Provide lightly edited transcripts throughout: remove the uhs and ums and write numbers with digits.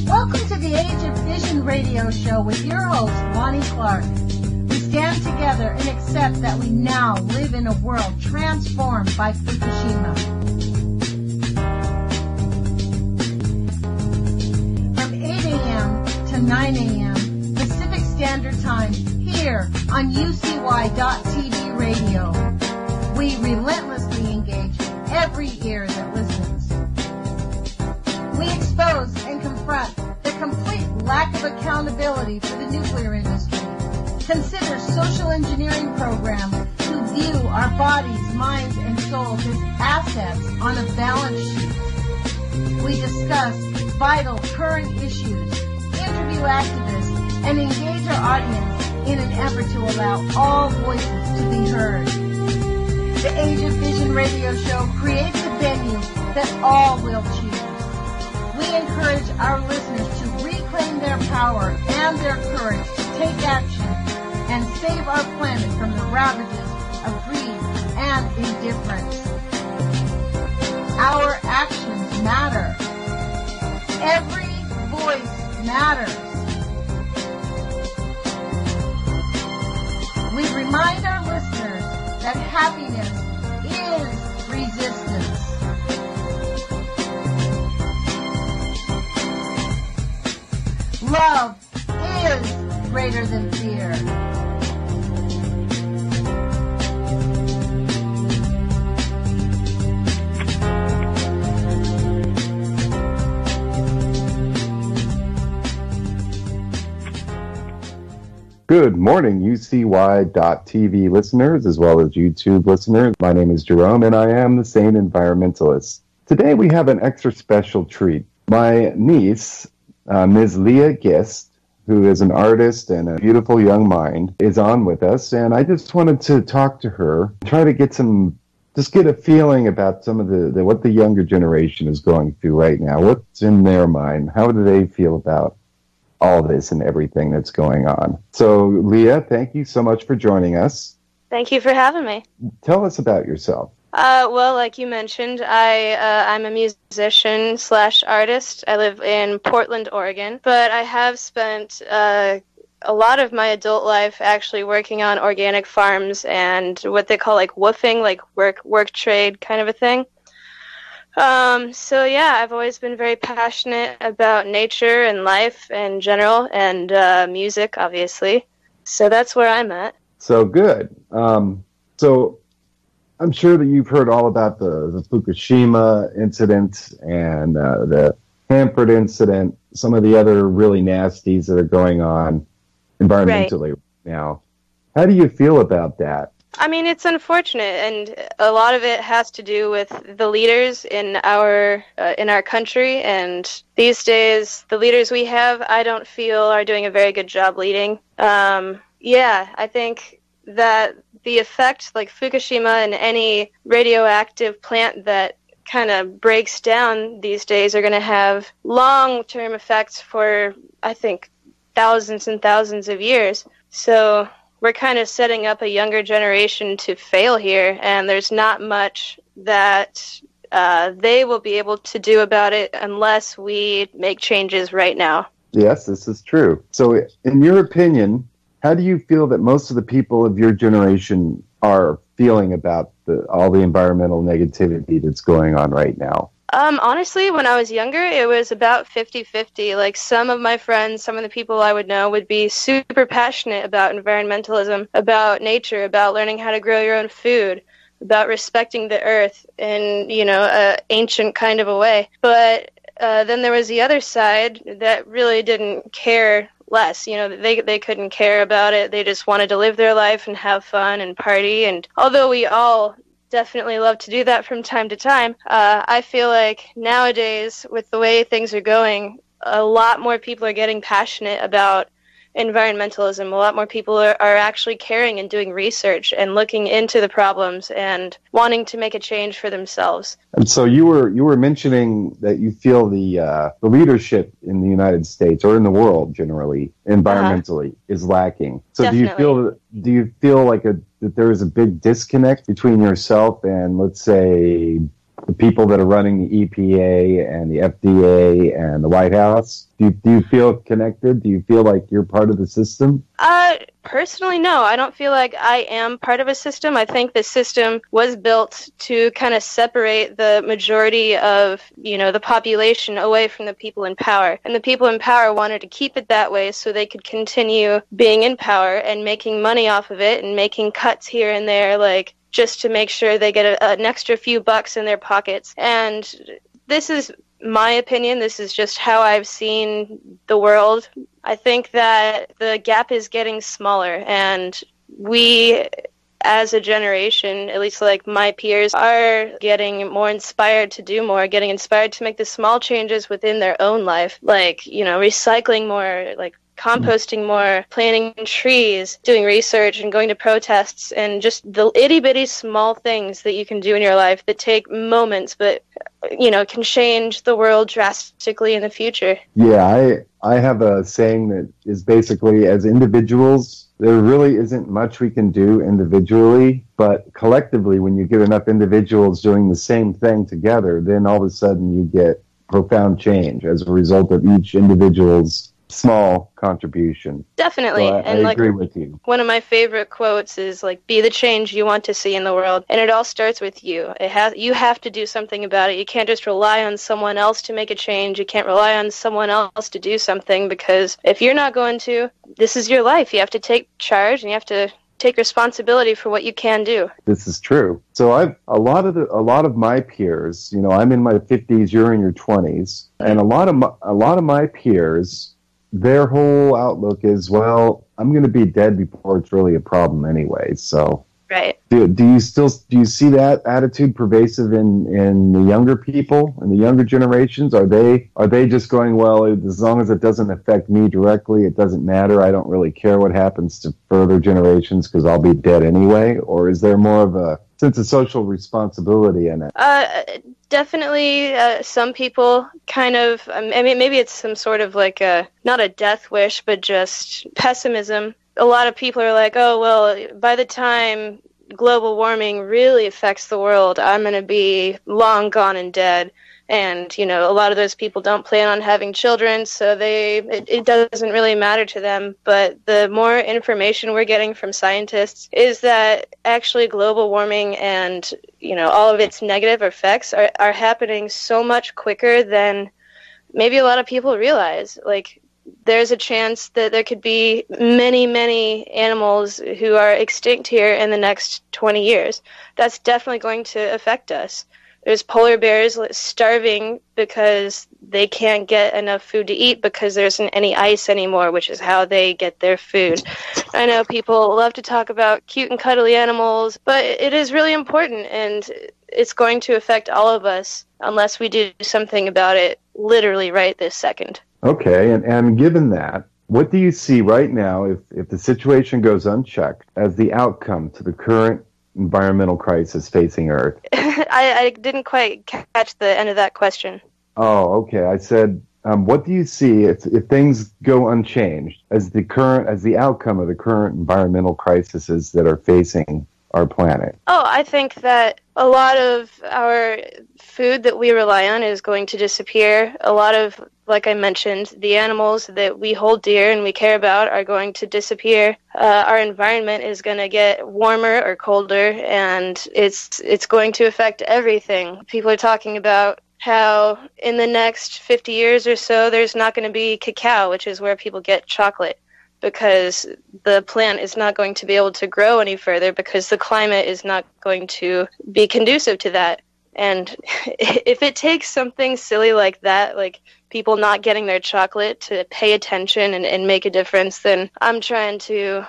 Welcome to the Age of Fission radio show with your host, Lonnie Clark. We stand together and accept that we now live in a world transformed by Fukushima. From 8 a.m. to 9 a.m. Pacific Standard Time here on UCY.TV radio. We relentlessly engage every ear that listens. We expose and confront the complete lack of accountability for the nuclear industry. Consider social engineering programs who view our bodies, minds, and souls as assets on a balance sheet. We discuss vital current issues, interview activists, and engage our audience in an effort to allow all voices to be heard. The Age of Vision radio show creates a venue that all will choose. We encourage our listeners to reclaim their power and their courage to take action and save our planet from the ravages of greed and indifference. Our actions matter. Every voice matters. We remind our listeners that happiness is resistance. Love is greater than fear. Good morning, UCY.TV listeners, as well as YouTube listeners. My name is Jerome, and I am the Sane Environmentalist. Today we have an extra special treat. My niece, Ms. Leah Gist, who is an artist and a beautiful young mind, is on with us, and I just wanted to talk to her, try to get a feeling about some of the what the younger generation is going through right now. What's in their mind? How do they feel about all this and everything that's going on? So, Leah, thank you so much for joining us. Thank you for having me. Tell us about yourself. Well, like you mentioned, I'm a musician / artist. I live in Portland, Oregon, but I have spent a lot of my adult life actually working on organic farms and what they call like woofing, like work trade kind of a thing. So yeah, I've always been very passionate about nature and life in general, and music, obviously. So that's where I'm at. So good. So I'm sure that you've heard all about the Fukushima incident and the Hanford incident, some of the other really nasties that are going on environmentally right now. How do you feel about that? I mean, it's unfortunate, and a lot of it has to do with the leaders in our country. And these days, the leaders we have, I don't feel are doing a very good job leading. Yeah, I think that the effect, like Fukushima and any radioactive plant that kind of breaks down these days, are going to have long-term effects for, I think, thousands and thousands of years. So we're kind of setting up a younger generation to fail here, and there's not much that they will be able to do about it unless we make changes right now. Yes, this is true. So in your opinion, how do you feel that most of the people of your generation are feeling about all the environmental negativity that's going on right now? Honestly, when I was younger, it was about 50-50. Like, some of my friends, some of the people I would know would be super passionate about environmentalism, about nature, about learning how to grow your own food, about respecting the earth in, an ancient kind of a way. But then there was the other side that really didn't care less. They couldn't care about it. They just wanted to live their life and have fun and party. And although we all definitely love to do that from time to time, I feel like nowadays, with the way things are going, a lot more people are getting passionate about environmentalism. A lot more people are actually caring and doing research and looking into the problems and wanting to make a change for themselves. And so you were mentioning that you feel the leadership in the United States or in the world generally environmentally is lacking. So Definitely. do you feel like that there is a big disconnect between yourself and, let's say, the people that are running the EPA and the FDA and the White House? Do you feel connected? Do you feel like you're part of the system? Personally, no. I don't feel like I am part of a system. I think the system was built to kind of separate the majority of, the population away from the people in power. And the people in power wanted to keep it that way so they could continue being in power and making money off of it and making cuts here and there, like, just to make sure they get an extra few bucks in their pockets. And this is my opinion. This is just how I've seen the world. I think that the gap is getting smaller, and we, as a generation, at least like my peers, are getting more inspired to do more, getting inspired to make the small changes within their own life, like, recycling more, like composting more, planting trees, doing research and going to protests, and just the itty-bitty small things that you can do in your life that take moments but can change the world drastically in the future. Yeah, I have a saying that is basically, as individuals, there really isn't much we can do individually, but collectively, when you get enough individuals doing the same thing together, then all of a sudden you get profound change as a result of each individual's small contribution. Definitely. So I agree with you. One of my favorite quotes is like, be the change you want to see in the world. And it all starts with you. You have to do something about it. You can't just rely on someone else to make a change. You can't rely on someone else to do something, because if you're not going to, this is your life. You have to take charge and you have to take responsibility for what you can do. This is true. So a lot of my peers, I'm in my 50s, you're in your 20s, and a lot of my peers, their whole outlook is, well, I'm going to be dead before it's really a problem anyway. So, right. Do you see that attitude pervasive in the younger people, in the younger generations? Are they just going, well, as long as it doesn't affect me directly, it doesn't matter. I don't really care what happens to further generations because I'll be dead anyway? Or is there more of a sense of social responsibility in it? Definitely, some people kind of, maybe it's some sort of like not a death wish, but just pessimism. A lot of people are like, oh, well, by the time global warming really affects the world, I'm going to be long gone and dead. And, a lot of those people don't plan on having children, so it doesn't really matter to them. But the more information we're getting from scientists is that actually global warming and, all of its negative effects are happening so much quicker than maybe a lot of people realize. Like, there's a chance that there could be many, many animals who are extinct here in the next 20 years. That's definitely going to affect us. There's polar bears starving because they can't get enough food to eat because there isn't any ice anymore, which is how they get their food. I know people love to talk about cute and cuddly animals, but it is really important, and it's going to affect all of us unless we do something about it literally right this second. Okay, and given that, what do you see right now, if the situation goes unchecked, as the outcome to the current environmental crisis facing Earth? I didn't quite catch the end of that question. Oh, okay. I said, what do you see if things go unchanged as the outcome of the current environmental crises that are facing our planet? Oh, I think that a lot of our food that we rely on is going to disappear. A lot of, like I mentioned, the animals that we hold dear and we care about are going to disappear. Our environment is going to get warmer or colder, and it's going to affect everything. People are talking about how in the next 50 years or so, there's not going to be cacao, which is where people get chocolate, because the plant is not going to be able to grow any further because the climate is not going to be conducive to that. And if it takes something silly like that, like people not getting their chocolate, to pay attention and make a difference, then I'm trying to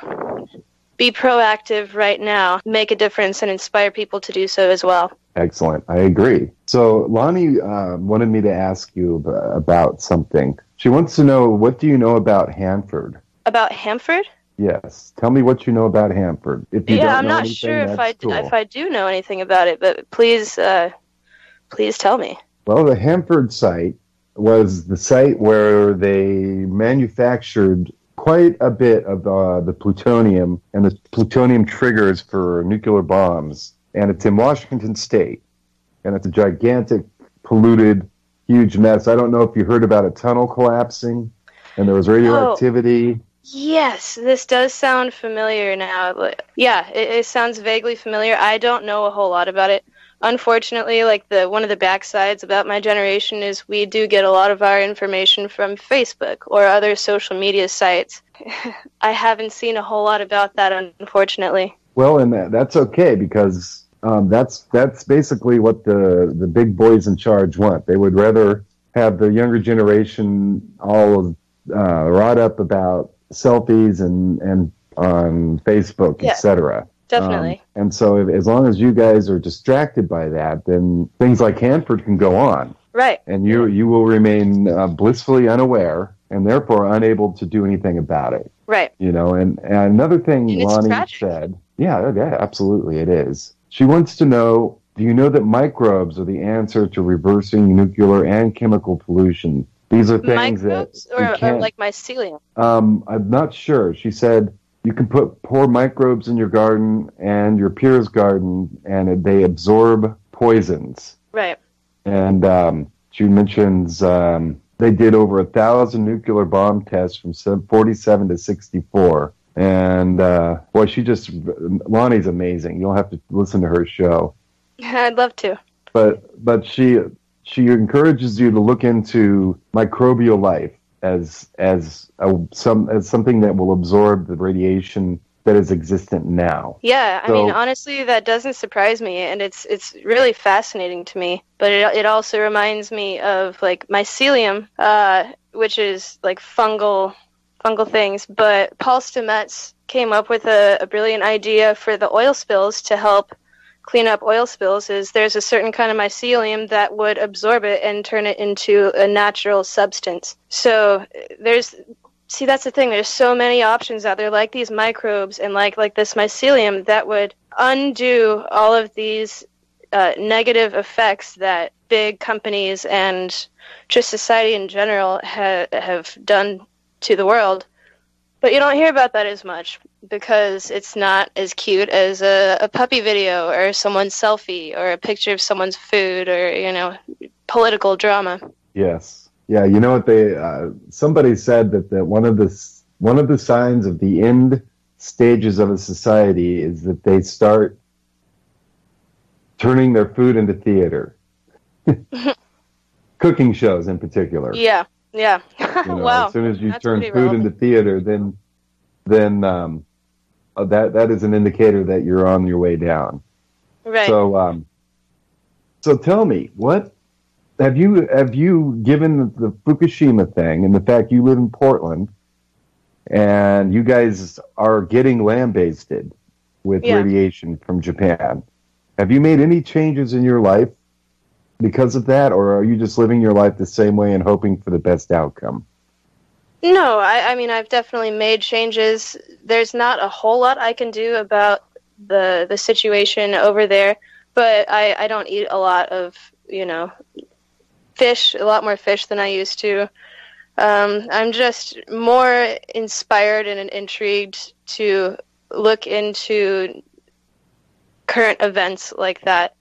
be proactive right now, make a difference, and inspire people to do so as well. Excellent. I agree. So Lonnie wanted me to ask you about something. She wants to know, what do you know about Hanford? About Hanford? Yes. Tell me what you know about Hanford. If you don't I'm know not anything, sure if that's cool. I do know anything about it, but please tell me. Well, the Hanford site was the site where they manufactured quite a bit of the plutonium and the plutonium triggers for nuclear bombs. And it's in Washington State. And it's a gigantic, polluted, huge mess. I don't know if you heard about a tunnel collapsing and there was radioactivity. Yes, this does sound familiar now. Yeah, it sounds vaguely familiar. I don't know a whole lot about it. Unfortunately, like one of the backsides about my generation is we do get a lot of our information from Facebook or other social media sites. I haven't seen a whole lot about that, unfortunately. Well, and that's okay because that's basically what the big boys in charge want. They would rather have the younger generation all wrought up about selfies and on Facebook, etc. Definitely. And so as long as you guys are distracted by that, then things like Hanford can go on. Right. And you will remain blissfully unaware and therefore unable to do anything about it. Right. You know, and another thing Lonnie said, yeah, absolutely it is. She wants to know, do you know that microbes are the answer to reversing nuclear and chemical pollution? These are things microbes that or like mycelium? I'm not sure. She said you can pour microbes in your garden and your peer's garden, and they absorb poisons. Right. And she mentions they did over 1,000 nuclear bomb tests from 47 to 64. And boy, Lonnie's amazing. You'll have to listen to her show. I'd love to. But she encourages you to look into microbial life as something that will absorb the radiation that is existent now. Yeah, I mean, honestly, that doesn't surprise me, and it's really fascinating to me. But it also reminds me of like mycelium, which is like fungal things. But Paul Stamets came up with a brilliant idea for the oil spills to help clean up oil spills. Is there's a certain kind of mycelium that would absorb it and turn it into a natural substance. So that's the thing. There's so many options out there, like these microbes and like this mycelium that would undo all of these negative effects that big companies and just society in general have done to the world. But you don't hear about that as much because it's not as cute as a puppy video or someone's selfie or a picture of someone's food or, political drama. Yes. Yeah, you know what somebody said that one of the signs of the end stages of a society is that they start turning their food into theater. Cooking shows in particular. Yeah. Yeah. Wow. As soon as you turn food into theater, then that is an indicator that you're on your way down. Right. So tell me, what have you given the Fukushima thing and the fact you live in Portland and you guys are getting lambasted with radiation from Japan? Have you made any changes in your life because of that, or are you just living your life the same way and hoping for the best outcome? No, I mean, I've definitely made changes. There's not a whole lot I can do about the situation over there, but I don't eat a lot of, fish, a lot more fish than I used to. I'm just more inspired and intrigued to look into current events like that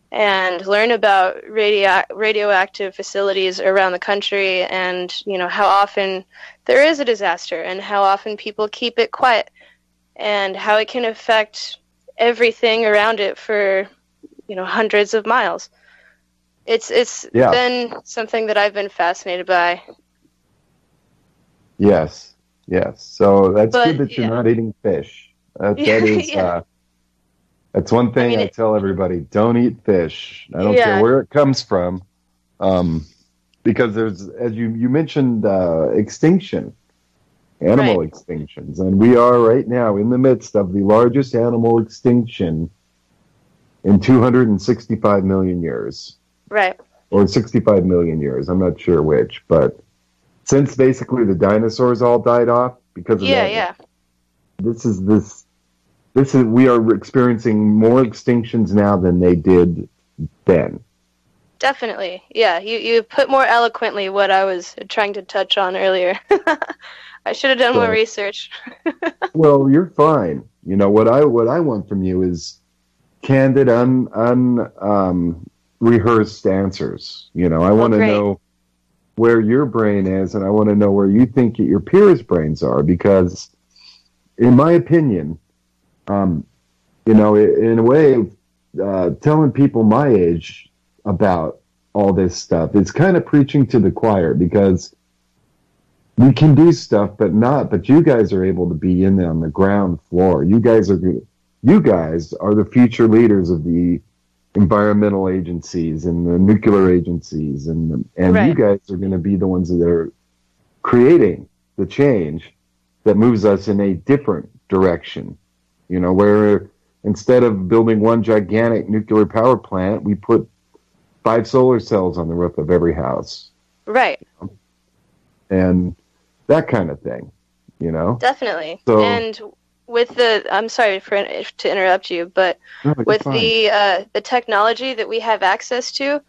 and learn about radioactive facilities around the country and, how often there is a disaster and how often people keep it quiet and how it can affect everything around it for, hundreds of miles. It's been something that I've been fascinated by. Yes. So that's good that you're not eating fish. That is... That's one thing I tell everybody: don't eat fish. I don't care where it comes from, because there's, as you mentioned, extinction, animal extinctions, and we are right now in the midst of the largest animal extinction in 265 million years. Right. Or 65 million years. I'm not sure which, but since basically the dinosaurs all died off, because of Yeah, that. yeah. We are experiencing more extinctions now than they did then. Definitely. Yeah, you put more eloquently what I was trying to touch on earlier. I should have done more research. Well, you're fine. You know, what I want from you is candid, rehearsed answers. You know, I want to know where your brain is, and I want to know where you think your peers' brains are, because in my opinion, you know, in a way, telling people my age about all this stuff, it's kind of preaching to the choir, because we can do stuff, but you guys are able to be in on the ground floor. You guys are the future leaders of the environmental agencies and the nuclear agencies, and you guys are going to be the ones that are creating the change that moves us in a different direction. You know, where instead of building one gigantic nuclear power plant, we put 5 solar cells on the roof of every house. Right. And that kind of thing, you know? Definitely. So, and with I'm sorry to interrupt you, but with the technology that we have access to,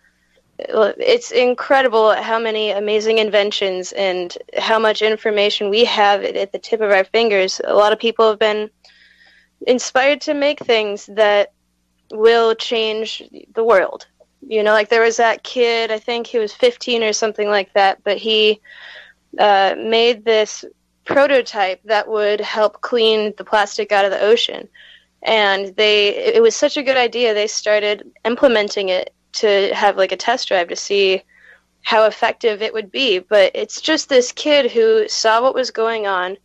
it's incredible how many amazing inventions and how much information we have at the tip of our fingers. A lot of people have been inspired to make things that will change the world. You know, like there was that kid, I think he was 15 or something like that, but he made this prototype that would help clean the plastic out of the ocean. And it was such a good idea, they started implementing it to have like a test drive to see how effective it would be. But it's just this kid who saw what was going on,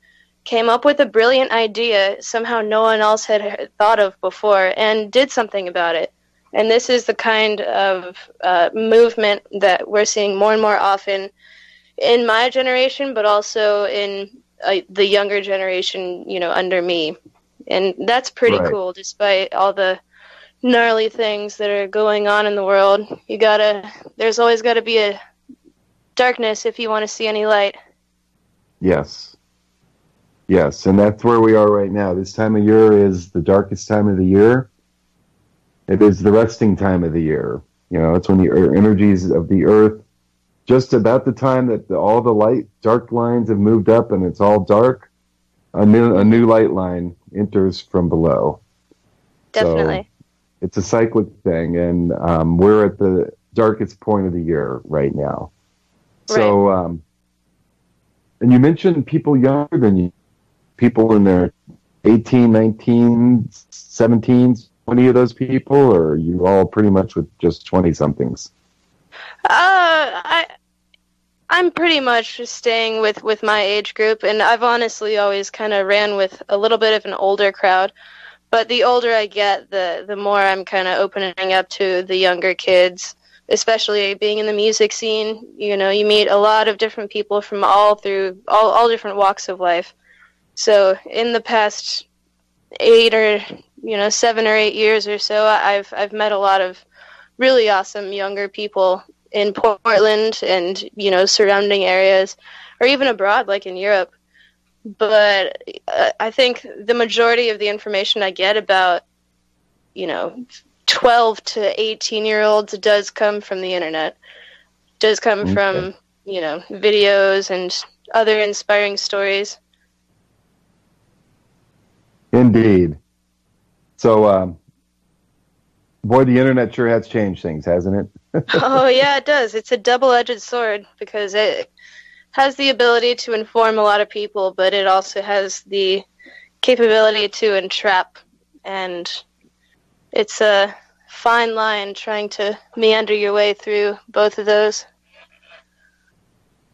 came up with a brilliant idea somehow no one else had thought of before, and did something about it. And this is the kind of movement that we're seeing more and more often in my generation, but also in the younger generation, you know, under me. And that's pretty cool, despite all the gnarly things that are going on in the world. There's always got to be a darkness if you want to see any light. Yes, and that's where we are right now. This time of year is the darkest time of the year. It is the resting time of the year. You know, it's when the energies of the earth, just about the time that all the dark lines have moved up and it's all dark, a new light line enters from below. Definitely. So it's a cyclic thing, and we're at the darkest point of the year right now. Right. So, and you mentioned people younger than you, people in their 18, 19, 17s. Any of those people, or are you all pretty much with just 20-somethings? I'm pretty much staying with my age group, and I've honestly always kind of ran with a little bit of an older crowd. But the older I get, the more I'm kind of opening up to the younger kids, especially being in the music scene. You know, you meet a lot of different people from all different walks of life. So in the past 7 or 8 years or so, I've met a lot of really awesome younger people in Portland and, you know, surrounding areas, or even abroad, like in Europe. But I think the majority of the information I get about, you know, 12 to 18-year-olds does come from the internet, does come from, you know, videos and other inspiring stories. Indeed. So, boy, the internet sure has changed things, hasn't it? Oh, yeah, it does. It's a double-edged sword, because it has the ability to inform a lot of people, but it also has the capability to entrap. And it's a fine line trying to meander your way through both of those.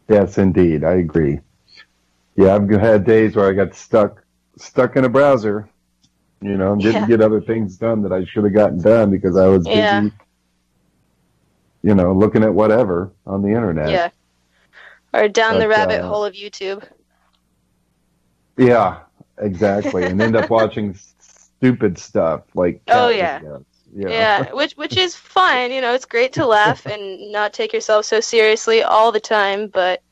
Yes, indeed. I agree. Yeah, I've had days where I got stuck in a browser, you know, and didn't get other things done that I should have gotten done because I was busy, you know, looking at whatever on the internet. Yeah. Or down the rabbit hole of YouTube. Yeah, exactly. And end up watching stupid stuff like videos. Yeah, which is fine. You know, it's great to laugh and not take yourself so seriously all the time, but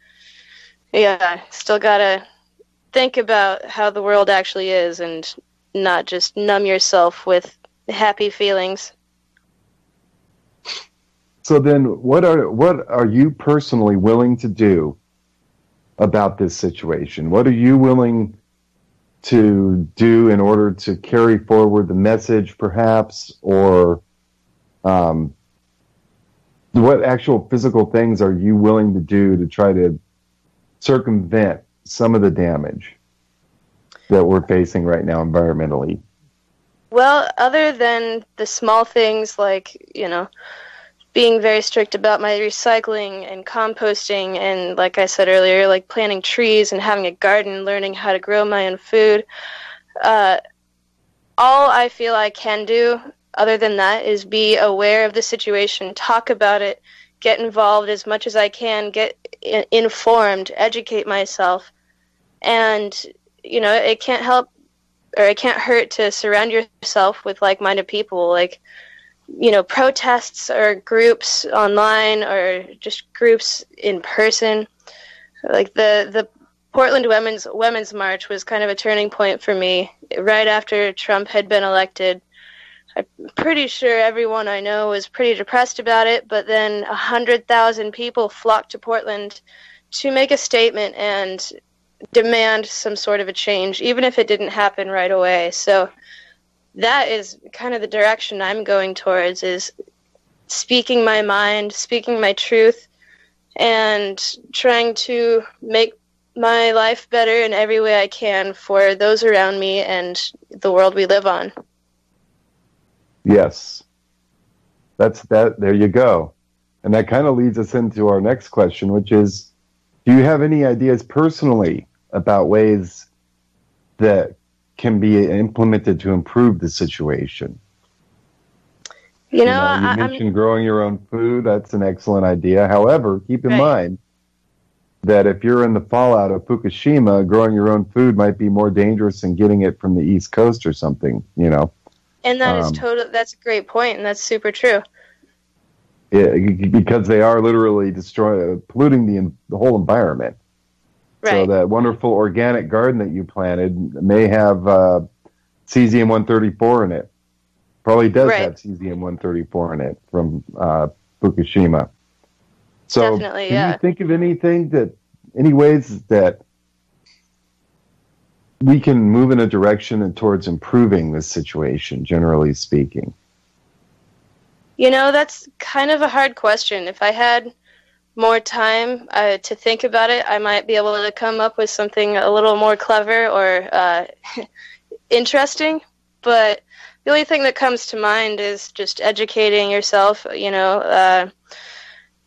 yeah, still gotta think about how the world actually is and not just numb yourself with happy feelings. So then, what are you personally willing to do about this situation? What are you willing to do in order to carry forward the message, perhaps, or what actual physical things are you willing to do to try to circumvent some of the damage that we're facing right now environmentally? Well, other than the small things like, being very strict about my recycling and composting and, like I said earlier, like planting trees and having a garden, learning how to grow my own food, all I feel I can do other than that is be aware of the situation, talk about it, get involved as much as I can, get informed, educate myself. And, it can't help or it can't hurt to surround yourself with like-minded people, like, protests or groups online or just groups in person. Like the Portland Women's March was kind of a turning point for me right after Trump had been elected. I'm pretty sure everyone I know was pretty depressed about it, but then 100,000 people flocked to Portland to make a statement and demand some sort of a change, even if it didn't happen right away. So that is kind of the direction I'm going towards, is speaking my mind, speaking my truth, and trying to make my life better in every way I can for those around me and the world we live on. Yes. That's that. There you go. And that kind of leads us into our next question, which is, do you have any ideas personally about ways that can be implemented to improve the situation? You mentioned growing your own food. That's an excellent idea. However, keep in mind that if you're in the fallout of Fukushima, growing your own food might be more dangerous than getting it from the East Coast or something, And that's a great point, and that's super true. Yeah, because they are literally polluting the whole environment. Right. So that wonderful organic garden that you planted may have cesium-134 in it. Probably does have cesium-134 in it from Fukushima. So definitely, can you think of any ways that we can move in a direction and towards improving this situation, generally speaking? That's kind of a hard question. If I had more time to think about it, I might be able to come up with something a little more clever or interesting. But the only thing that comes to mind is just educating yourself,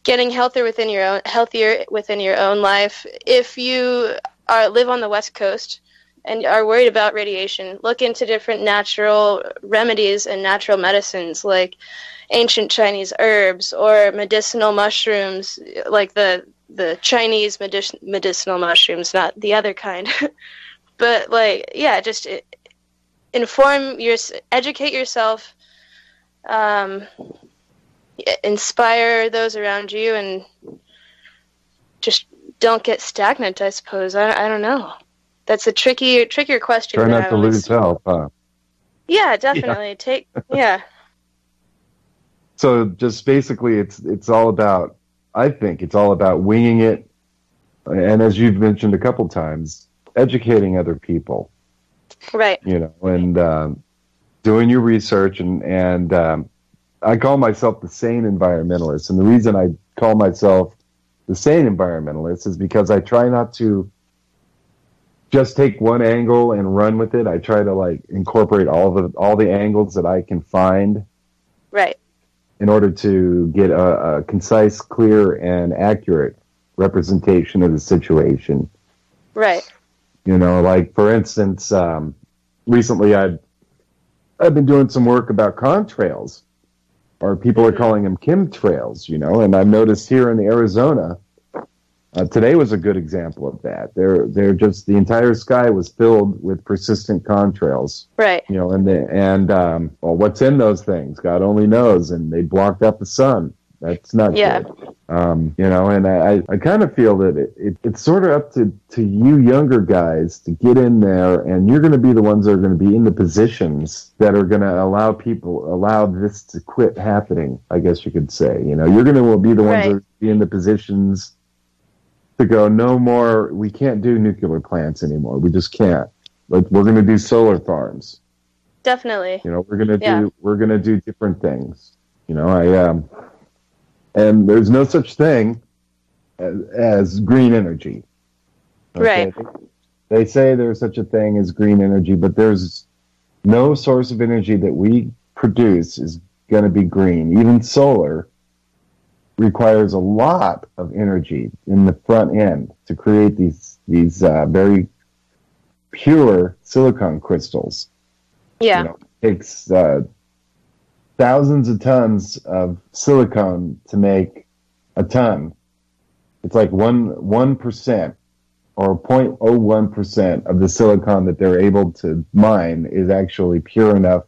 getting healthier within your own life. If you live on the West Coast and are worried about radiation, look into different natural remedies and natural medicines like ancient Chinese herbs or medicinal mushrooms, like the Chinese medicinal mushrooms, not the other kind. But just educate yourself, inspire those around you, and just don't get stagnant, I suppose. I don't know. That's a trickier question. Try not to lose health, huh? Yeah, definitely. Yeah. So just basically, it's all about, I think it's all about winging it, and as you've mentioned a couple times, educating other people. Right. And doing your research, and I call myself the Sane Environmentalist, and the reason I call myself the Sane Environmentalist is because I try not to just take one angle and run with it. I try to incorporate all the angles that I can find. Right. In order to get a concise, clear, and accurate representation of the situation. Right. For instance, recently I've been doing some work about contrails, or people are calling them chemtrails, and I've noticed here in Arizona, today was a good example of that. They're just, the entire sky was filled with persistent contrails. Right. What's in those things? God only knows. And they blocked out the sun. That's not good. And I kind of feel that it's sort of up to you younger guys to get in there, and you're going to be the ones that are going to be in the positions that are going to allow this to quit happening, I guess you could say. You're going to be the ones that are be in the positions to go, no more, we can't do nuclear plants anymore. We just can't. Like, we're going to do solar farms. Definitely. We're going to do different things. And there's no such thing as green energy. Okay? Right. They say there's such a thing as green energy, but there's no source of energy that we produce is going to be green. Even solar requires a lot of energy in the front end to create these very pure silicon crystals. Yeah. It takes thousands of tons of silicon to make a ton. It's like 1% or 0.01% of the silicon that they're able to mine is actually pure enough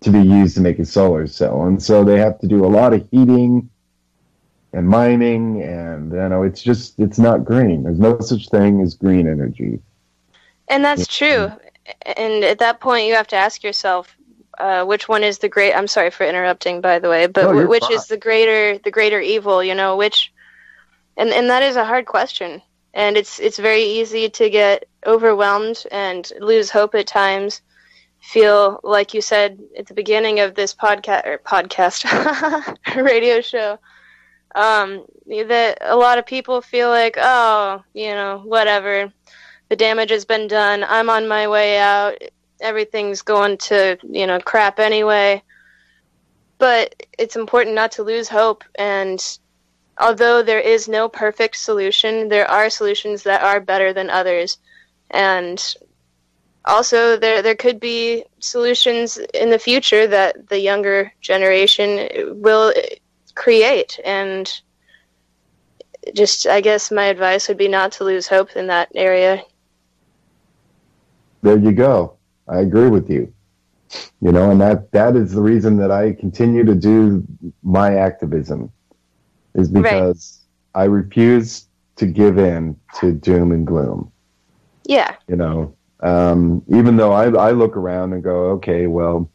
to be used to make a solar cell. And so they have to do a lot of heating and mining, and it's not green. There's no such thing as green energy. And that's true. And at that point, you have to ask yourself, which one is the great? I'm sorry for interrupting, by the way, but which fine. Is the greater evil? Which, and that is a hard question, and it's very easy to get overwhelmed and lose hope at times. Feel like you said at the beginning of this podcast radio show, that a lot of people feel like, whatever, the damage has been done. I'm on my way out. Everything's going to, crap anyway. But it's important not to lose hope. And although there is no perfect solution, there are solutions that are better than others. And also there could be solutions in the future that the younger generation will create. And just, I guess my advice would be not to lose hope in that area. There you go. I agree with you. And that is the reason that I continue to do my activism, is because I refuse to give in to doom and gloom. Yeah. Even though I look around and go, okay, well,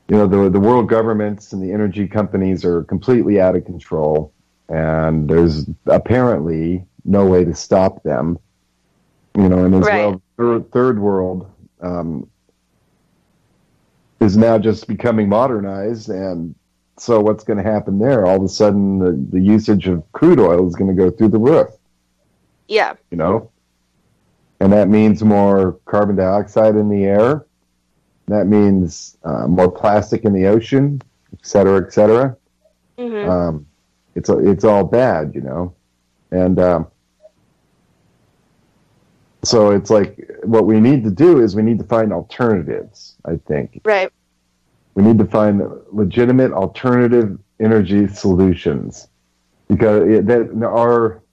the world governments and the energy companies are completely out of control, and there's apparently no way to stop them. And as well, third world is now just becoming modernized, and so what's going to happen there? All of a sudden, the usage of crude oil is going to go through the roof. Yeah. And that means more carbon dioxide in the air. That means more plastic in the ocean, et cetera, et cetera. Mm-hmm. It's all bad, and so it's like what we need to do is we need to find alternatives, I think. Right. We need to find legitimate alternative energy solutions, because that are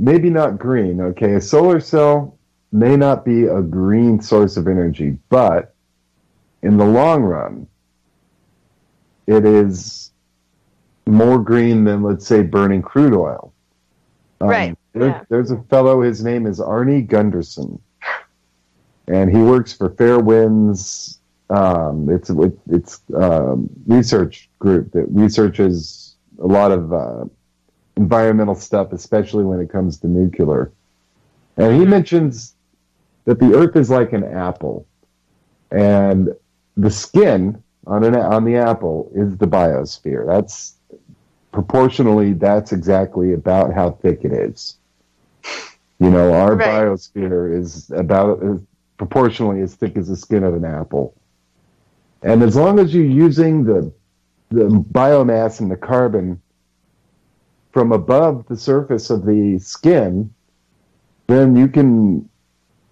maybe not green, okay? A solar cell may not be a green source of energy, but in the long run, it is more green than, let's say, burning crude oil. Right. There's a fellow, his name is Arnie Gunderson, and he works for Fairwinds. It's research group that researches a lot of environmental stuff, especially when it comes to nuclear. And he mentions that the Earth is like an apple, and the skin on the apple is the biosphere. That's exactly about how thick it is. Our biosphere is about proportionally as thick as the skin of an apple. And as long as you're using the biomass and the carbon from above the surface of the skin, then you can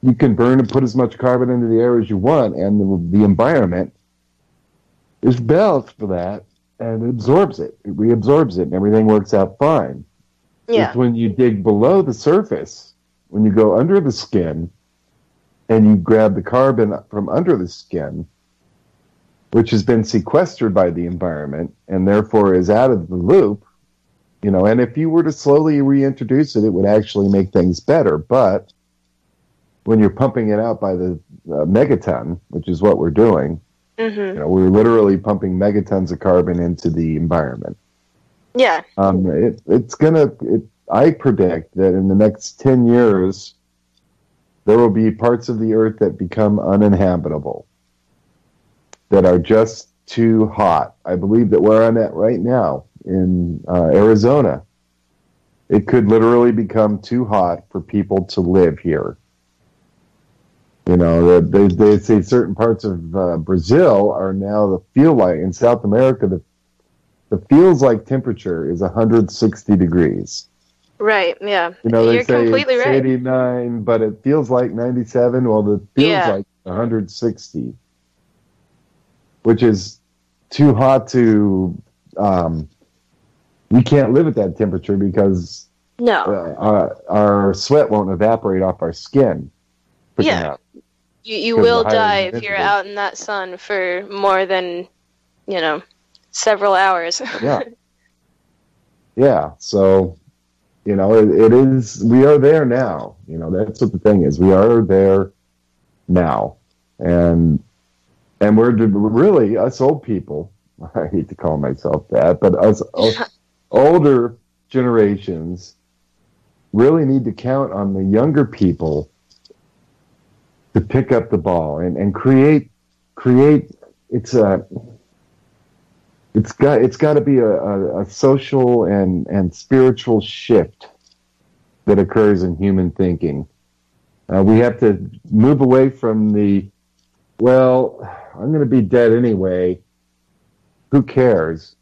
burn and put as much carbon into the air as you want, and the environment is balanced for that, and it absorbs it. It reabsorbs it, and everything works out fine. Yeah. It's when you dig below the surface, when you go under the skin, and you grab the carbon from under the skin, which has been sequestered by the environment and therefore is out of the loop, and if you were to slowly reintroduce it, it would actually make things better. But when you're pumping it out by the megaton, which is what we're doing, we're literally pumping megatons of carbon into the environment. Yeah. I predict that in the next 10 years, there will be parts of the earth that become uninhabitable, that are just too hot. I believe that where I'm at right now in Arizona, it could literally become too hot for people to live here. They say certain parts of Brazil are now the feel like, in South America, the feels like temperature is 160 degrees. Right, yeah. They You're say completely it's right. 89, but it feels like 97. Well, it feels like 160, which is too hot to... we can't live at that temperature because our sweat won't evaporate off our skin. Yeah. You will die if you're out in that sun for more than, several hours. Yeah. Yeah, so... it is, we are there now. That's what the thing is. We are there now. And we're really, us old people, I hate to call myself that, but us older generations really need to count on the younger people to pick up the ball and create, it's got to be a social and spiritual shift that occurs in human thinking. We have to move away from the, I'm going to be dead anyway, who cares,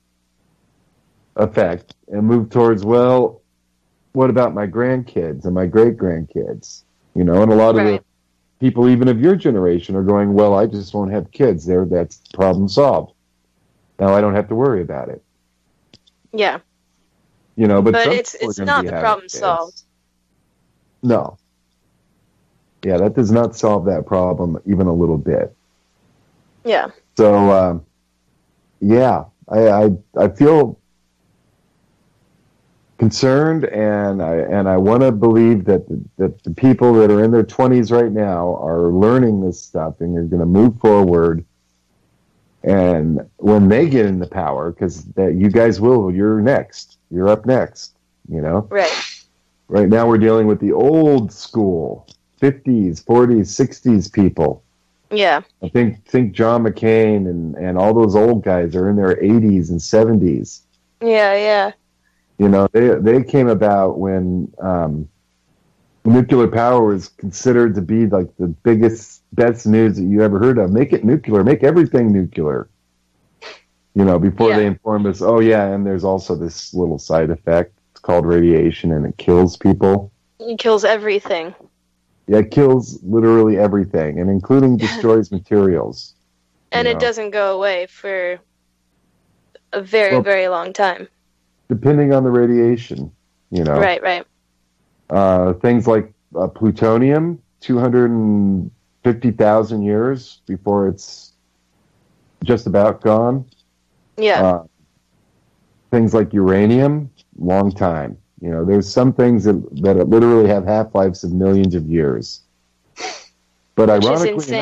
effect, and move towards, what about my grandkids and my great-grandkids? And a lot of the people, even of your generation, are going, I just won't have kids. That's problem solved. Now I don't have to worry about it. Yeah. But it's not the problem solved. No. Yeah, that does not solve that problem even a little bit. Yeah. So, I feel concerned, and I want to believe that the people that are in their 20s right now are learning this stuff and are going to move forward. And when they get into power, because you guys will, you're next. You're up next, Right. Right now we're dealing with the old school, 50s, 40s, 60s people. Yeah. I think John McCain and all those old guys are in their 80s and 70s. Yeah. They came about when nuclear power was considered to be like the best news that you ever heard of. Make it nuclear. Make everything nuclear. Before they informed us, and there's also this little side effect. It's called radiation, and it kills people. It kills everything. Yeah, it kills literally everything, and including destroys materials. And it doesn't go away for a very, very long time. Depending on the radiation, Right. Things like plutonium, 250,000 years before it's just about gone. Yeah. Things like uranium, long time. There's some things that literally have half-lives of millions of years. But ironically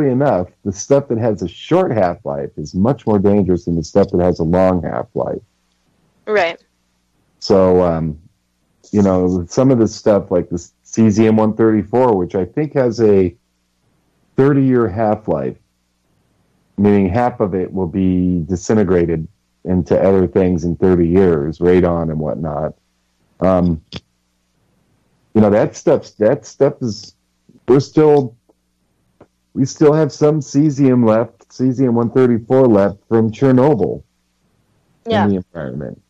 enough, the stuff that has a short half-life is much more dangerous than the stuff that has a long half-life. Right. So, some of this stuff like this cesium-134, which I think has a 30-year half-life, meaning half of it will be disintegrated into other things in 30 years, radon and whatnot. That stuff is, we still have some cesium left, cesium-134 left from Chernobyl in the environment,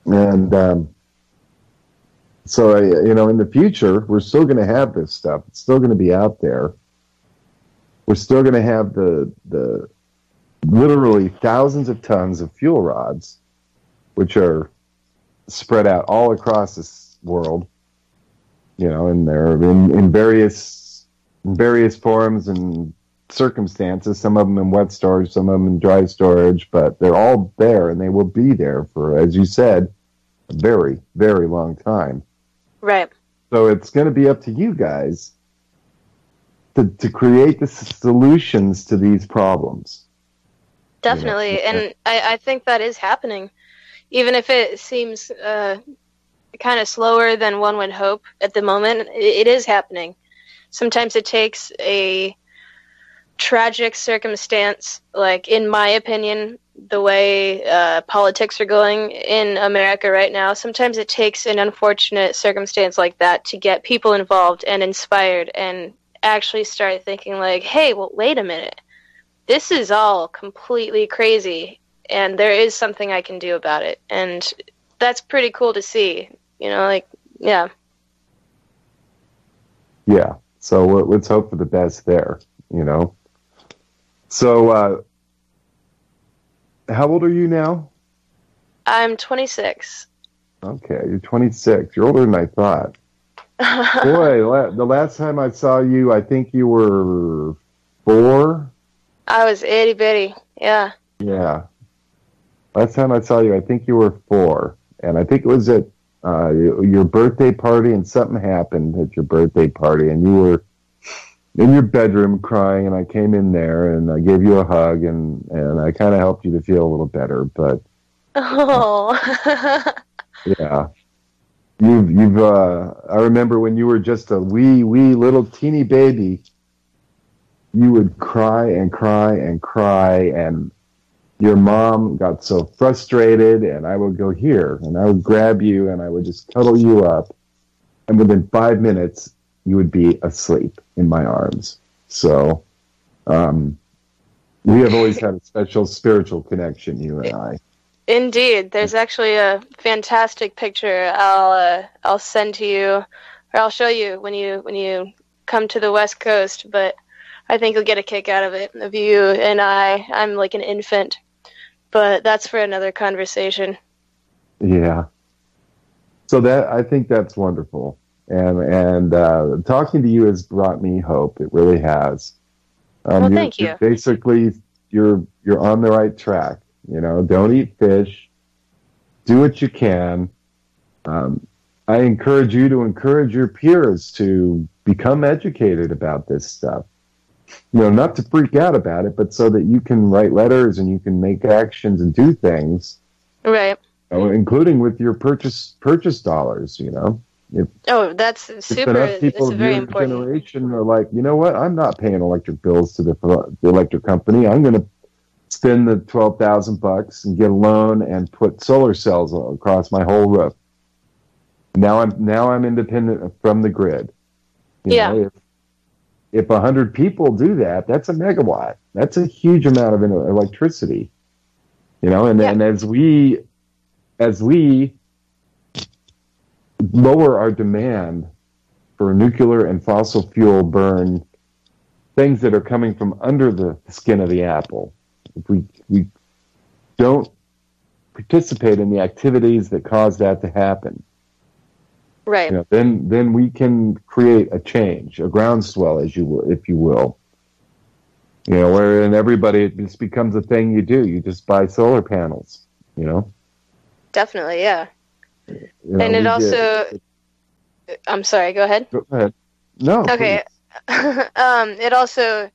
And so, in the future, we're still going to have this stuff. It's still going to be out there. We're still going to have the literally thousands of tons of fuel rods, which are spread out all across this world, and they're in various forms and circumstances, some of them in wet storage, some of them in dry storage, but they're all there and they will be there for, as you said, a very, very long time. Right. So it's going to be up to you guys to create the solutions to these problems. Definitely. You know? And I think that is happening. Even if it seems kind of slower than one would hope at the moment, it is happening. Sometimes it takes a tragic circumstance, like, in my opinion, the way politics are going in America right now. Sometimes it takes an unfortunate circumstance like that to get people involved and inspired and actually start thinking like, hey, well, wait a minute. This is all completely crazy, and there is something I can do about it. And that's pretty cool to see, you know, like, yeah. Yeah, so let's hope for the best there, you know. So, how old are you now? I'm 26. Okay, you're 26. You're older than I thought. Boy, the last time I saw you, I think you were 4? I was itty bitty, yeah. Yeah. Last time I saw you, I think you were 4. And I think it was at your birthday party, and something happened at your birthday party, and you were in your bedroom crying, and I came in there, and I gave you a hug, and I kind of helped you to feel a little better, but... Oh. Yeah. You've I remember when you were just a wee little teeny baby, you would cry and cry and cry, and your mom got so frustrated, and I would go here, and I would grab you, and I would just cuddle you up, and within 5 minutes, you would be asleep in my arms. So, we have always had a special spiritual connection, you and I. Indeed, there's actually a fantastic picture I'll send to you, or I'll show you when you come to the West Coast. But I think you'll get a kick out of it, of you and I. I'm like an infant, but that's for another conversation. Yeah. So I think that's wonderful, and talking to you has brought me hope. It really has. Well, thank you. Basically, you're on the right track. You know, don't eat fish. Do what you can. I encourage you to encourage your peers to become educated about this stuff. You know, not to freak out about it, but so that you can write letters and you can make actions and do things. Right. You know, including with your purchase dollars, you know. That's super. Enough people it's very of your important. generation are like, you know what? I'm not paying electric bills to the electric company. I'm going to spend the $12,000 and get a loan and put solar cells across my whole roof. Now I'm independent from the grid. You know, if 100 people do that, that's a megawatt. That's a huge amount of electricity. You know, and as we lower our demand for nuclear and fossil fuel burn, things that are coming from under the skin of the apple, if we don't participate in the activities that cause that to happen, right? You know, then we can create a change, a groundswell, if you will. You know, wherein everybody, it just becomes a thing you do. You just buy solar panels. You know. Definitely, yeah. You know, and it also, I'm sorry. Go ahead. Go ahead. No. Okay. It also, I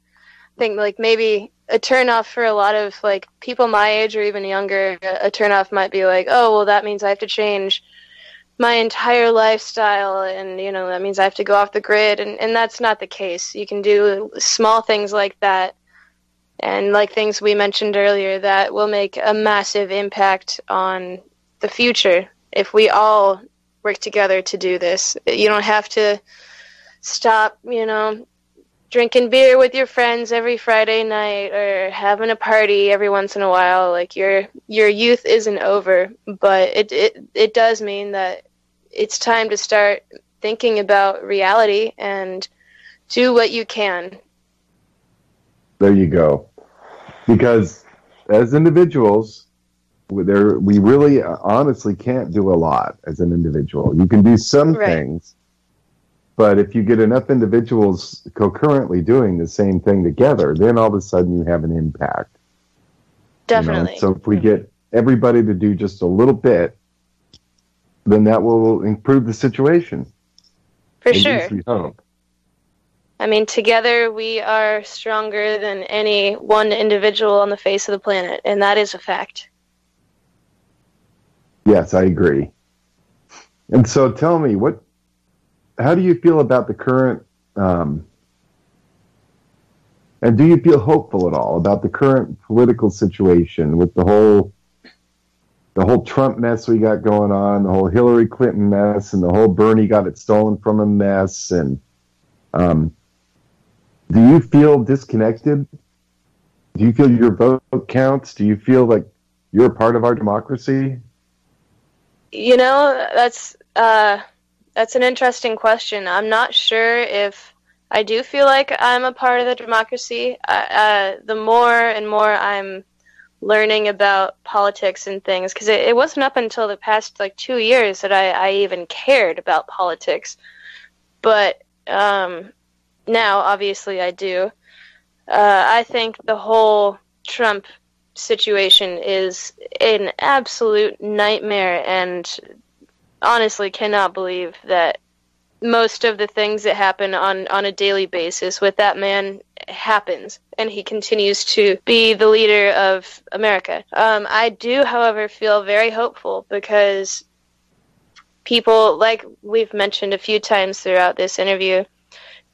think, like, maybe a turnoff for a lot of, like, people my age or even younger, a turnoff might be like, oh, well, that means I have to change my entire lifestyle, and, you know, that means I have to go off the grid, and that's not the case. You can do small things like that, and like things we mentioned earlier, that will make a massive impact on the future if we all work together to do this. You don't have to stop, you know, drinking beer with your friends every Friday night or having a party every once in a while. Like, your youth isn't over, but it does mean that it's time to start thinking about reality and do what you can. There you go. Because as individuals, we really honestly can't do a lot as an individual. You can do some things, But if you get enough individuals concurrently doing the same thing together, then all of a sudden you have an impact. Definitely. So if we get everybody to do just a little bit, then that will improve the situation. For sure. At least we hope. I mean, together we are stronger than any one individual on the face of the planet, and that is a fact. Yes, I agree. And so tell me, how do you feel about the current, and do you feel hopeful at all about the current political situation with the whole Trump mess we got going on, the whole Hillary Clinton mess, and the whole Bernie got it stolen from him mess, and do you feel disconnected? Do you feel your vote counts? Do you feel like you're a part of our democracy? You know, that's an interesting question. I'm not sure if I do feel like I'm a part of the democracy. The more and more I'm learning about politics and things, because it wasn't up until the past 2 years that I even cared about politics. But now, obviously, I do. I think the whole Trump situation is an absolute nightmare, and honestly cannot believe that most of the things that happen on a daily basis with that man happens, and he continues to be the leader of America. I do, however, feel very hopeful because people, like we've mentioned a few times throughout this interview,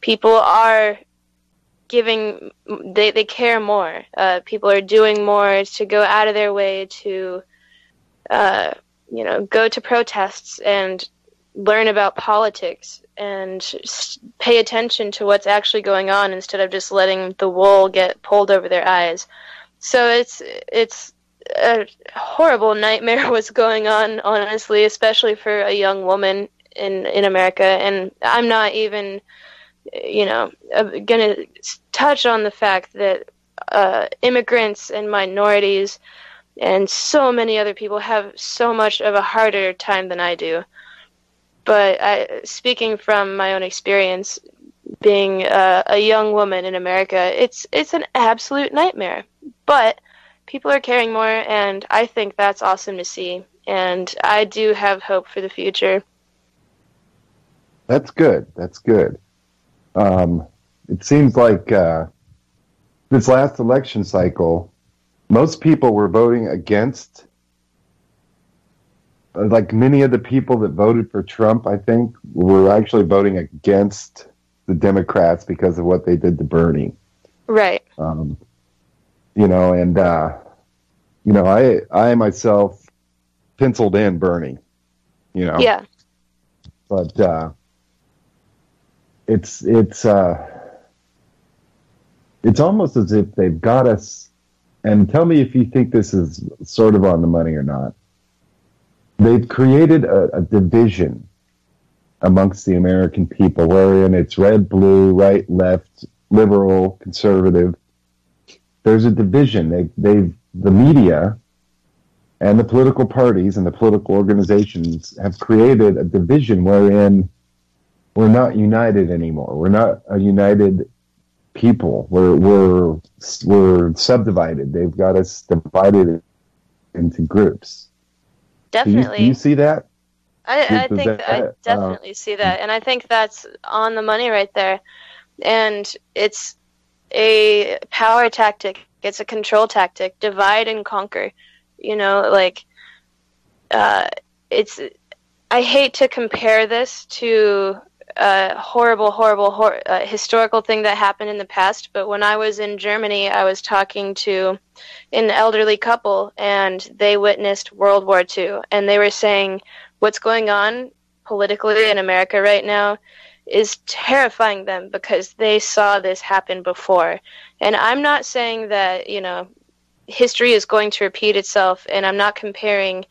people are giving, they care more. People are doing more to go out of their way to, go to protests and learn about politics and pay attention to what's actually going on instead of just letting the wool get pulled over their eyes. So it's a horrible nightmare what's going on, honestly, especially for a young woman in America. And I'm not even going to touch on the fact that immigrants and minorities and so many other people have so much of a harder time than I do. But speaking from my own experience, being a young woman in America, it's an absolute nightmare. But people are caring more, and I think that's awesome to see. And I do have hope for the future. That's good. That's good. It seems like this last election cycle, most people were voting against, like many of the people that voted for Trump, I think, were actually voting against the Democrats because of what they did to Bernie. Right. I myself penciled in Bernie, Yeah. But it's almost as if they've got us, and tell me if you think this is sort of on the money or not. They've created a division amongst the American people, wherein it's red, blue, right, left, liberal, conservative. There's a division. The media and the political parties and the political organizations have created a division wherein we're not united anymore. We're not a united people. We're subdivided. They've got us divided into groups. Definitely. Do you see that? I definitely see that, and I think that's on the money right there. And it's a power tactic. It's a control tactic. Divide and conquer. I hate to compare this to a horrible historical thing that happened in the past, but when I was in Germany, I was talking to an elderly couple, and they witnessed World War II, and they were saying what's going on politically in America right now is terrifying them because they saw this happen before. And I'm not saying that, history is going to repeat itself, and I'm not comparing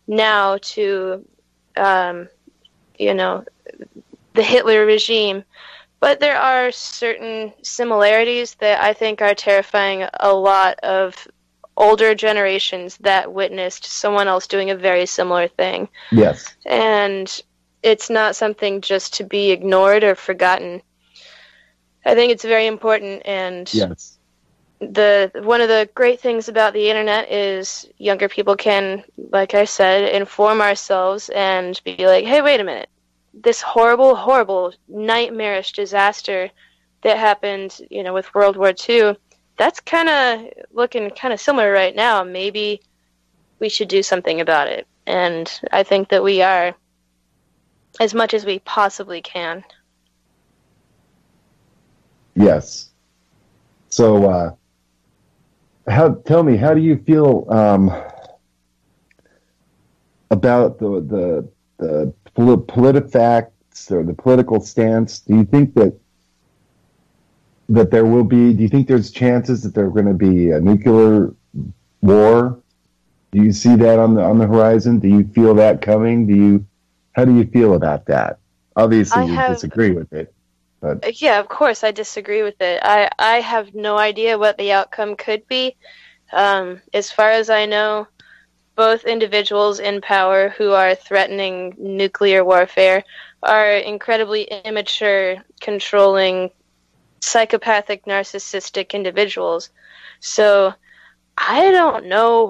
now to, the Hitler regime, but there are certain similarities that I think are terrifying a lot of older generations that witnessed someone else doing a very similar thing. Yes. And it's not something just to be ignored or forgotten. I think it's very important, and Yes. one of the great things about the internet is younger people can, like I said, inform ourselves and be like, hey, wait a minute. This horrible, horrible, nightmarish disaster that happened, with World War II, that's kind of looking kind of similar right now. Maybe we should do something about it. And I think that we are, as much as we possibly can. Yes. So, tell me, how do you feel about the PolitiFacts or the political stance? Do you think that there will be? Do you think there's chances that there's going to be a nuclear war? Do you see that on the horizon? Do you feel that coming? How do you feel about that? Obviously, you disagree with it. But yeah, of course, I disagree with it. I have no idea what the outcome could be. As far as I know, both individuals in power who are threatening nuclear warfare are incredibly immature, controlling, psychopathic, narcissistic individuals. So I don't know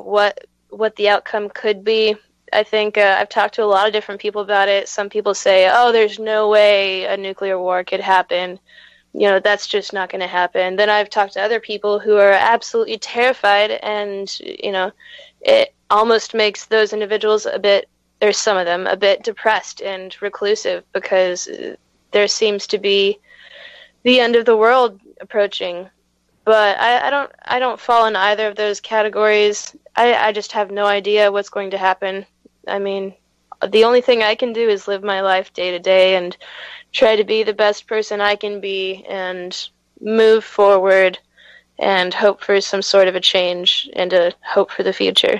what the outcome could be. I think I've talked to a lot of different people about it. Some people say, oh, there's no way a nuclear war could happen. That's just not going to happen. Then I've talked to other people who are absolutely terrified, and, it almost makes those individuals some of them, a bit depressed and reclusive, because there seems to be the end of the world approaching. But I don't fall in either of those categories. I just have no idea what's going to happen. I mean, the only thing I can do is live my life day to day and try to be the best person I can be and move forward and hope for some sort of a change and a hope for the future.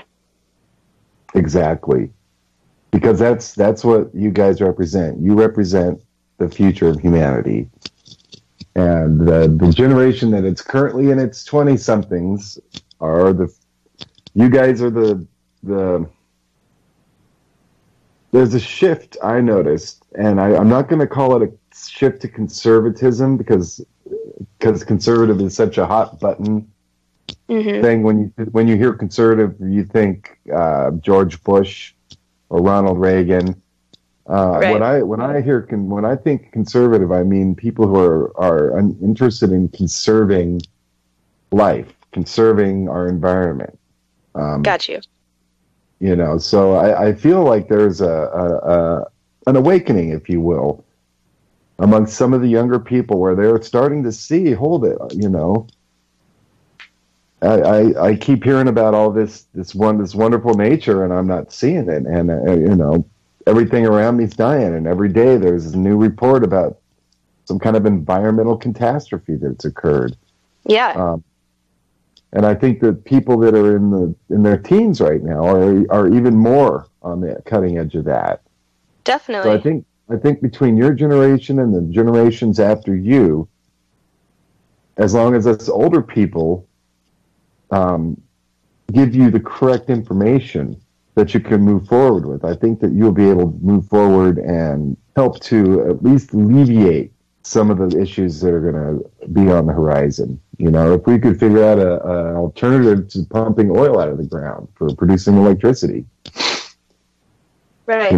Exactly. Because that's what you guys represent. You represent the future of humanity. And the generation that it's currently in its 20-somethings you guys are the there's a shift I noticed, and I'm not going to call it a shift to conservatism because conservative is such a hot button thing. When you hear conservative, you think George Bush or Ronald Reagan. Right. When I think conservative, I mean people who are interested in conserving life, conserving our environment. Got you. So I feel like there's an awakening, if you will, among some of the younger people where they're starting to see, hold it, I keep hearing about all this wonderful nature, and I'm not seeing it, and everything around me is dying, and every day there's a new report about some kind of environmental catastrophe that's occurred. Yeah. And I think that people that are in their teens right now are even more on the cutting edge of that. Definitely. So I think between your generation and the generations after you, as long as us older people give you the correct information that you can move forward with, I think that you'll be able to move forward and help to at least alleviate some of the issues that are going to be on the horizon. If we could figure out an alternative to pumping oil out of the ground for producing electricity. Right.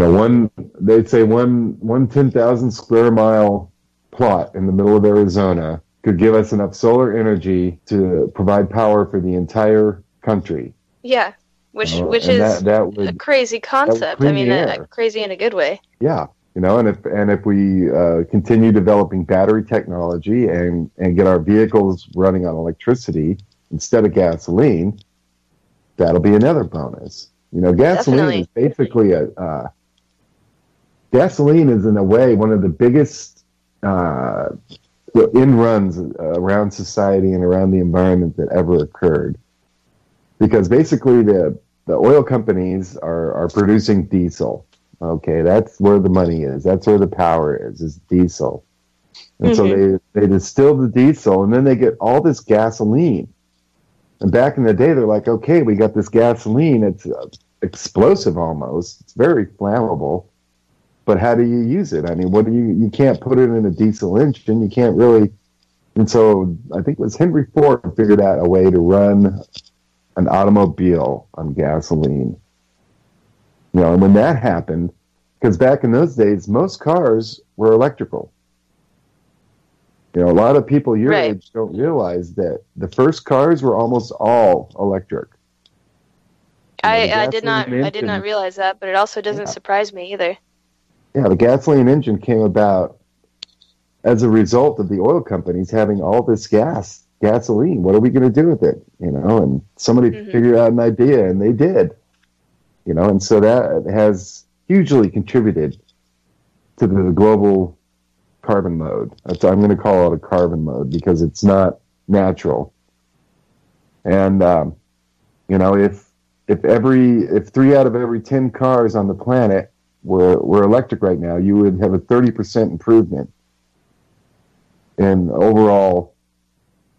They'd say one 10,000 square mile plot in the middle of Arizona could give us enough solar energy to provide power for the entire country. Yeah, which is a crazy concept. I mean, crazy in a good way. Yeah. And if we continue developing battery technology and get our vehicles running on electricity instead of gasoline, that'll be another bonus. Gasoline Definitely. Is basically gasoline is in a way one of the biggest in-runs around society and around the environment that ever occurred. Because basically the oil companies are producing diesel. Okay, that's where the money is. That's where the power is diesel. And so they distill the diesel, and then they get all this gasoline. And back in the day, they're like, okay, we got this gasoline. It's explosive almost. It's very flammable. but how do you use it? I mean, you can't put it in a diesel engine. You can't really. And so I think it was Henry Ford figured out a way to run an automobile on gasoline. And when that happened, because back in those days, most cars were electrical. A lot of people your age don't realize that the first cars were almost all electric. I did not realize that, but it also doesn't surprise me either. Yeah, the gasoline engine came about as a result of the oil companies having all this gasoline. What are we going to do with it? And somebody figured out an idea, and they did. And so that has hugely contributed to the global carbon mode. I'm going to call it a carbon mode because it's not natural. And if 3 out of every 10 cars on the planet were electric right now, you would have a 30% improvement in overall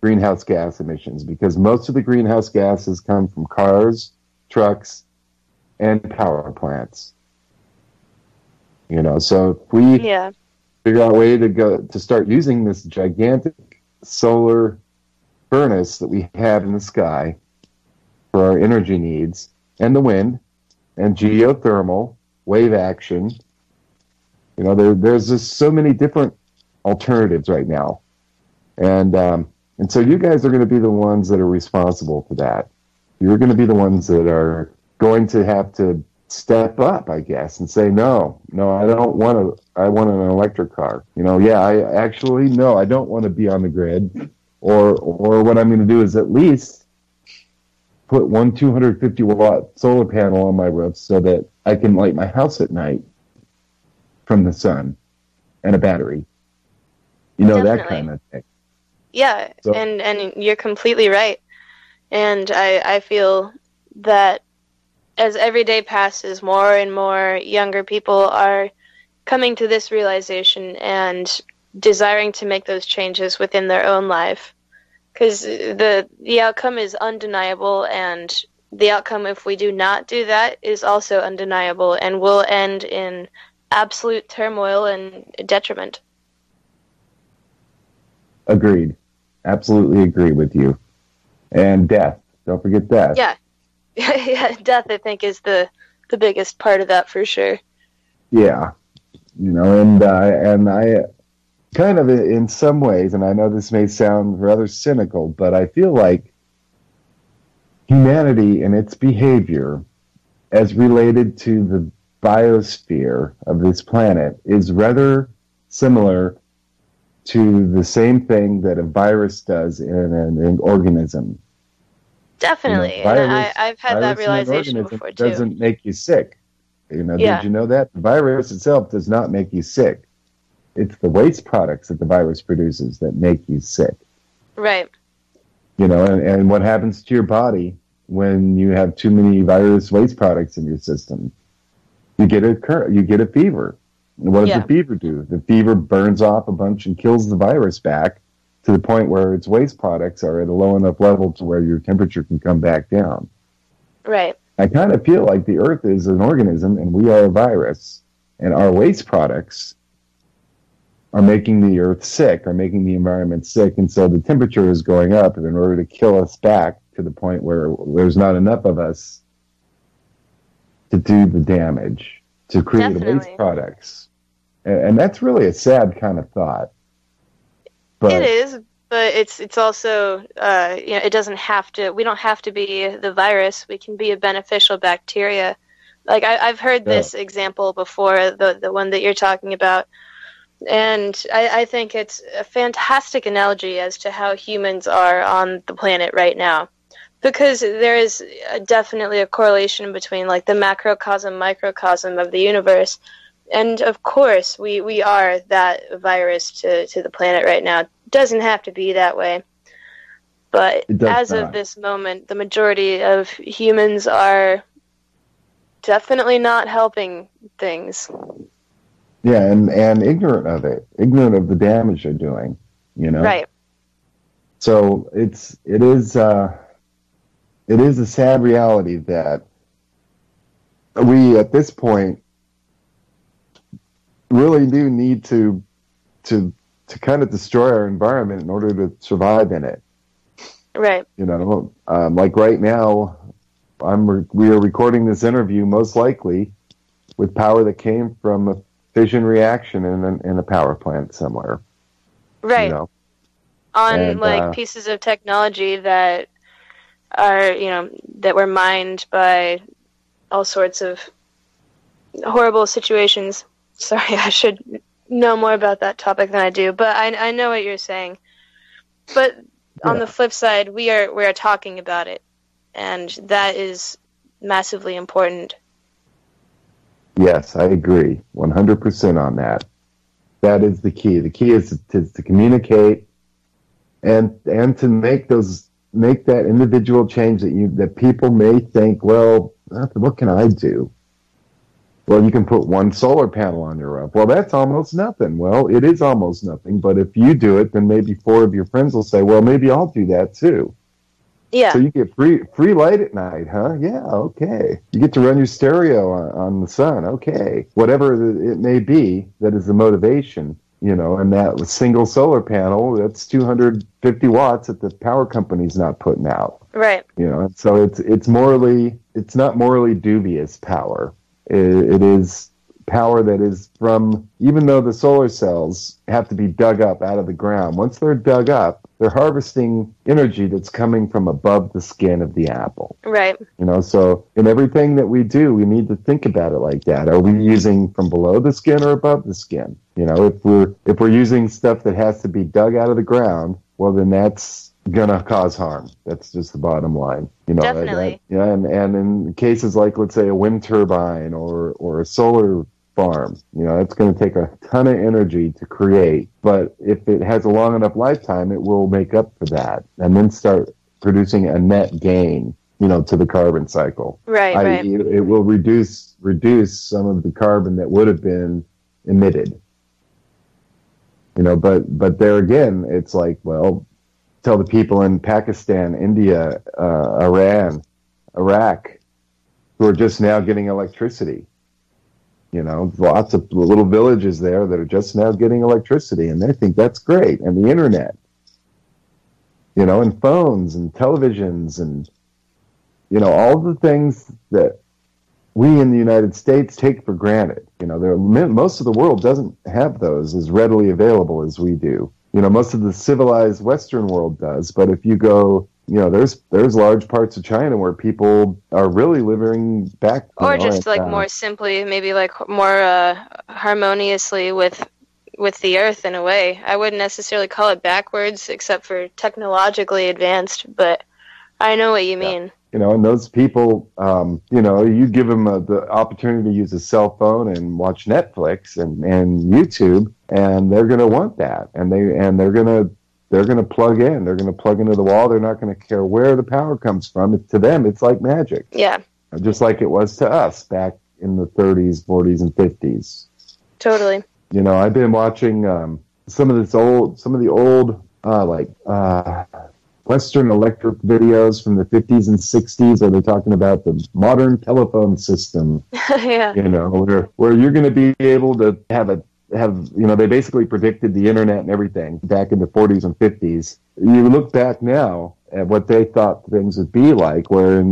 greenhouse gas emissions, because most of the greenhouse gases come from cars, trucks, and power plants. So if we figure out a way to start using this gigantic solar furnace that we have in the sky for our energy needs, and the wind, and geothermal, wave action, there's just so many different alternatives right now. And so you guys are going to be the ones that are responsible for that. You're going to be the ones that are going to have to step up, I guess, and say, no, I don't want to. I want an electric car. I don't want to be on the grid. Or what I'm going to do is at least put one 250-watt solar panel on my roof so that I can light my house at night from the sun and a battery. Definitely. That kind of thing. Yeah, so, and you're completely right. And I feel that as every day passes, more and more younger people are coming to this realization and desiring to make those changes within their own life. Because the outcome is undeniable, and the outcome, if we do not do that, is also undeniable and will end in absolute turmoil and detriment. Agreed. Absolutely agree with you. And death. Don't forget death. Yeah. Yeah, death, I think, is the biggest part of that for sure. Yeah. And I kind of, in some ways, and I know this may sound rather cynical, but I feel like humanity and its behavior as related to the biosphere of this planet is rather similar to the same thing that a virus does in an organism. Definitely. I've had that realization before, too. Doesn't make you sick. Did you know that? The virus itself does not make you sick. It's the waste products that the virus produces that make you sick. Right. And what happens to your body when you have too many virus waste products in your system? You get a fever. And what does the fever do? The fever burns off a bunch and kills the virus back to the point where its waste products are at a low enough level to where your temperature can come back down. Right. I kind of feel like the Earth is an organism and we are a virus, and our waste products are making the Earth sick, are making the environment sick, and so the temperature is going up in order to kill us back to the point where there's not enough of us to do the damage, to create waste products. And that's really a sad kind of thought. But it is, but it's also, it doesn't have to, we don't have to be the virus. We can be a beneficial bacteria. Like I've heard this example before, the one that you're talking about. And I think it's a fantastic analogy as to how humans are on the planet right now. Because there is definitely a correlation between like the macrocosm, microcosm of the universe. And of course, we are that virus to the planet right now. It doesn't have to be that way. But as of this moment, the majority of humans are definitely not helping things. Yeah, and ignorant of it, ignorant of the damage they're doing, Right. So it is a sad reality that we, at this point, really do need to kind of destroy our environment in order to survive in it. Right. You know, like right now, we are recording this interview most likely with power that came from a fission reaction in a power plant somewhere. Right. You know? On pieces of technology that are, that were mined by all sorts of horrible situations. Sorry, I should know more about that topic than I do, but I know what you're saying. But on the flip side, we are talking about it, and that is massively important. Yes, I agree 100% on that. That is the key. The key is to communicate and to make that individual change that people may think, well, what can I do? Well, you can put one solar panel on your roof. Well, that's almost nothing. Well, it is almost nothing, but if you do it, then maybe 4 of your friends will say, well, maybe I'll do that too. Yeah. So you get free light at night, huh? Yeah, okay. You get to run your stereo on the sun, okay. Whatever it may be, that is the motivation, and that single solar panel, that's 250 watts that the power company's not putting out. Right. So it's not morally dubious power. It is power that is from, even though the solar cells have to be dug up out of the ground, once they're dug up, they're harvesting energy that's coming from above the skin of the apple. Right. So in everything that we do, we need to think about it like that. Are we using from below the skin or above the skin? If we're using stuff that has to be dug out of the ground, well, then that's gonna cause harm. That's just the bottom line. Definitely. And in cases like, let's say, a wind turbine or a solar farm, it's going to take a ton of energy to create, but if it has a long enough lifetime, it will make up for that and then start producing a net gain, to the carbon cycle. Right. It will reduce some of the carbon that would have been emitted. But there again, it's like, well, tell the people in Pakistan, India, Iran, Iraq, who are just now getting electricity. Lots of little villages there that are just now getting electricity, and they think that's great. And the internet, and phones and televisions and, all the things that we in the United States take for granted. Most of the world doesn't have those as readily available as we do. Most of the civilized Western world does, but if you go, there's large parts of China where people are really living back. Or just more simply, maybe more harmoniously with the earth in a way. I wouldn't necessarily call it backwards, except for technologically advanced, but I know what you mean. And those people, you give them the opportunity to use a cell phone and watch Netflix and YouTube, and they're going to want that, and they're going to plug in. They're going to plug into the wall. They're not going to care where the power comes from. To them, it's like magic. Yeah. Just like it was to us back in the 30s, 40s, and 50s. Totally. I've been watching some of the old Western electric videos from the 50s and 60s, where they're talking about the modern telephone system. Yeah. Where you're going to be able to have they basically predicted the internet and everything back in the 40s and 50s. You look back now at what they thought things would be like, where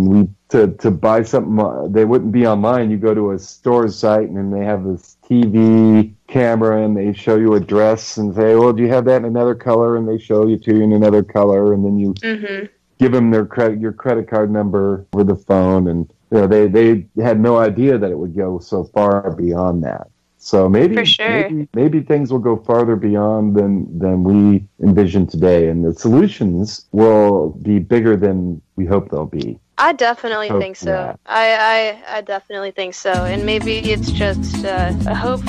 to buy something, they wouldn't be online. You go to a store site and then they have this TV camera and they show you a dress and say, well, do you have that in another color? And they show you to in another color, and then you give them your credit card number over the phone, and they had no idea that it would go so far beyond that. So maybe things will go farther beyond than we envision today, and the solutions will be bigger than we hope they'll be. I definitely think so. I definitely think so, and maybe it's just a hope